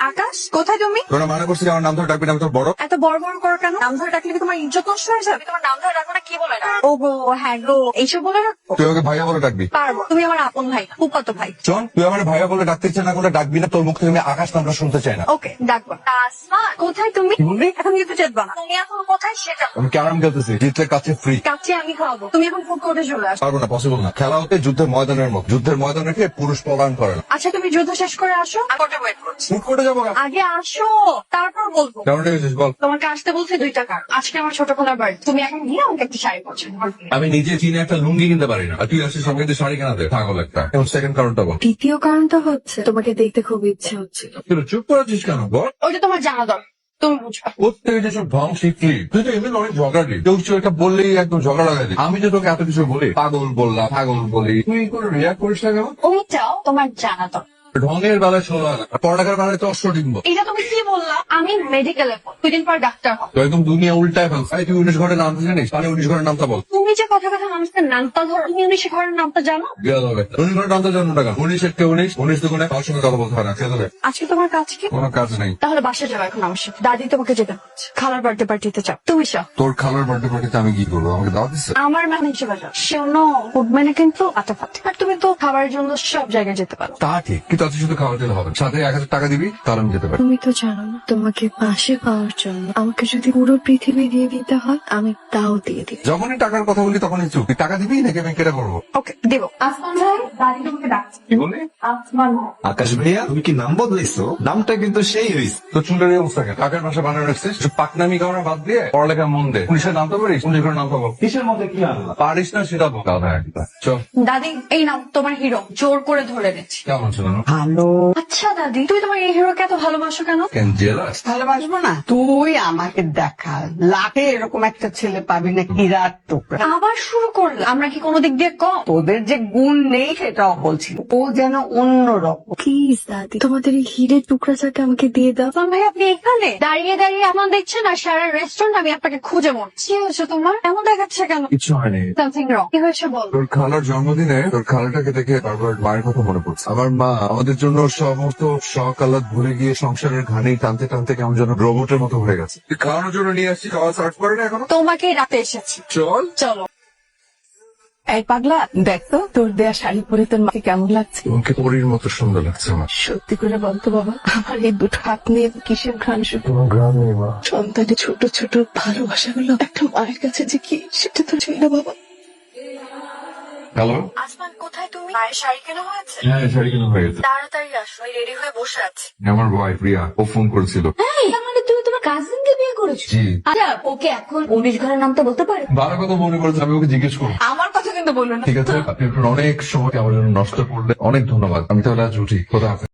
আকাশ, কোথায় তুমি? তোরা মানা করছিস আমার নাম ধরে ডাকবি না, আমি তোর বড়। এত বড় বড় করো কেন? নাম ধরে ডাকলে কি তোমার ইজ্জত নষ্ট হয়ে যাবে? তোমার নাম ধরে ডাকো না, কি বলে না? ও গো, হ্যাঁ গো, এইসব বলে রাখো। তুই আমাকে ভাইয়া বলে ডাকবি। পারবো, তুমি আমার আপন ভাই না, ফুফাতো ভাই। শোন, তুই আমার ভাইয়া বলে ডাকতে ইচ্ছা না করলে ডাকবি না, তোর মুখ থেকে আমি আকাশ নামটা শুনতে চাই না। ওকে, ডাকবো। আসমান, কোথায় তুমি? কি বললি? এখন কিন্তু জেতবা না। তুমি এখন কোথায় সেটা আমি ক্যারাম খেলতেছি, জিতলে কাছে ফ্রি। কাছে আমি খাওয়াবো, তুমি এখন ফুড কোর্টে চলে আসো। পারবো না, পসিবল না। খেলা হতে যুদ্ধের ময়দানের মতো, যুদ্ধের ময়দান রেখে পুরুষ পলায়ন করে না। আচ্ছা, তুমি যুদ্ধ শেষ করে আসো, কোর্টে ওয়েট করছি। ফুট করে যাবো। আগে আসো, তারপর বলবো। কেমন রেখেছিস বল? তোমাকে আসতে বলছে 2 টাকা। আজকে আমার ছোট খোলার বাড়ি, তুমি এখন গিয়ে আমাকে একটা শাড়ি পছন্দ করবে। আমি নিজে চিনে একটা লুঙ্গি কিনতে পারি না, আর তুই আসিস সঙ্গে শাড়ি কেনাতে। পাগল একটা। এবং সেকেন্ড কারণটা বল। দ্বিতীয় কারণটা হচ্ছে তোমাকে দেখতে খুব ইচ্ছে হচ্ছিল। তুই চুপ করেছিস কেন বল? ওইটা তোমার জানা দরকার, তুমি বুঝবে। ওর থেকে যেসব ঢং শিখলি, তুই তো এমনি অনেক ঝগড়ালি। কেউ কিছু একটা বললেই একদম ঝগড়া লাগাই দিই। আমি যে তোকে এত কিছু বলি, পাগল বললাম, পাগল বলি, তুই করে রিয়াক্ট করিস না কেন? ওইটাও তোমার জানা দরকার। ঢঙের বেলায় শোনা না, পড়ালেখার বেলায় তো অস্ত্র ডিম্ব। এটা তুমি কি বললা? আমি মেডিকেলে 2 দিন পর ডাক্তার হব। তো একদম দুনিয়া উল্টায় ফেলছে। তুই 19 ঘরের নামটা জানিস? তাহলে 19 ঘরের নামটা বল। তুমি যে কথা কথা মানুষের নামটা ধরো, তুমি উনি ঘরের নামটা জানো? গেল হবে 19 ঘরের নামটা জানো টাকা। 19 এর কে 19 দুগুণে কার সঙ্গে কথা বলতে হয় না, খেয়ে দেবে। আজকে তোমার কাজ কি? কোনো কাজ নেই। তাহলে বাসা যাও এখন আমার সাথে। দাদি তোমাকে যেতে হচ্ছে, খালার বার্থডে পার্টিতে যাও। তুমি যাও। তোর খালার বার্থডে পার্টিতে আমি কি করবো? আমাকে দাওয়াত দিচ্ছে? আমার ম্যাম হিসেবে যাও। শোনো, ফুড মানে কিন্তু আটাফাটি। আর তুমি তো খাবারের জন্য সব জায়গায় যেতে পারো। তা ঠিক, কিন্তু আজকে শুধু খাওয়া দিলে হবে না। সাথে 1000 টাকা দিবি, তাহলে আমি যেতে পারি। তুমি তো জানো না, তোমাকে পাশে পাওয়ার জন্য আমাকে যদি পুরো পৃথিবী দিয়ে দিতে হয়, আমি তাও দিয়ে দিই। যখনই টাকার কথা বলি তখনই চুপ। তুই টাকা দিবি নাকি আমি কেটে করবো? ওকে, দেবো। আসমান ভাই, দাদি তোমাকে ডাকছে। কি বলে? আসমান ভাই। আকাশ ভাইয়া, তুমি কি নাম বদলাইছো? নামটা কিন্তু সেই হয়েছে। তো চুলের এই অবস্থা কেন? টাকার ভাষা বানানো রাখছিস? এসব পাকনামি কারণে বাদ দিয়ে পড়ালেখা মন দে। পুলিশের নামটা পারিস? 19 ঘরের নামটা বল। কিসের মধ্যে কি আনলা? পারিস না সেটা বল। গাধা একটা। চল। দাদি, এই নাও তোমার হিরো, জোর করে ধরে নিচ্ছি। কেমন ছিল না? ভালো আচ্ছা দাদি, তুমি তোমার এই হিরোকে এত ভালোবাসো কেন? কেন জেলাস? ভালোবাসবো না? তুই আমাকে দেখা, লাখে এরকম একটা ছেলে পাবি না, কিরাট টুকরা। আবার শুরু করলে, আমরা কি কোনো দিক দিয়ে কম? তোদের যে গুণ নেই সেটাও বলছি, ও যেন অন্যরকম। প্লিজ দাদি, তোমাদের এই হিরের টুকরাটাকে আমাকে দিয়ে দাও। আসমান ভাই, আপনি এখানে দাঁড়িয়ে দাঁড়িয়ে এমন দেখছেন আর সারা রেস্টুরেন্ট আমি আপনাকে খুঁজে মরছি। কি হয়েছে তোমার? এমন দেখাচ্ছে কেন? কিছু হয়নি। Something wrong. কি হয়েছে বল। তোর খালার জন্মদিনে তোর খালাটাকে দেখে বারবার মায়ের কথা মনে পড়ছে। আমার মা আমাদের জন্য সমস্ত শখ আহ্লাদ ভুলে গিয়ে সংসারের ঘানি টানতে টানতে কেমন যেন রোবটের মতো হয়ে গেছে। তুই খাওয়ানোর জন্য নিয়ে আসছি, খাওয়া সার্ভ করে না এখনো? তোমাকেই রাতে এসেছি। চল। চলো। এই পাগলা, দেখ তো তোর দেয়া শাড়ি পরে তোর মাকে কেমন লাগছে। তোমাকে পরীর মতো সুন্দর লাগছে আমার। সত্যি করে বলতো বাবা, আমার এই দুটো হাত নিয়ে কিসের ঘ্রাণ শুধু। কোনো গ্রাম নেই মা। সন্তানের ছোট ছোট ভালোবাসাগুলো একটা মায়ের কাছে যে কি, সেটা তো ছিল বাবা। হ্যালো। আসমান, কোথায় তুমি? মায়ের শাড়ি কেনা হয়েছে? হ্যাঁ, শাড়ি কেনা হয়ে গেছে। তাড়াতাড়ি আসো, রেডি হয়ে বসে আছি। আমার ওয়াইফ রিয়া, ও ফোন করেছিল। মানে তুমি তোমার কাজিনকে বিয়ে করেছো? জি। আচ্ছা, ওকে এখন 19 ঘরের নামটা বলতে পারে? বারো কথা মনে করেছে, আমি ওকে জিজ্ঞেস করবো। আমার কথা কিন্তু বললো না। ঠিক আছে, আপনি আপনার অনেক সময় আমার জন্য নষ্ট করলে অনেক ধন্যবাদ। আমি তাহলে আজ উঠি। খোদা হাফেজ।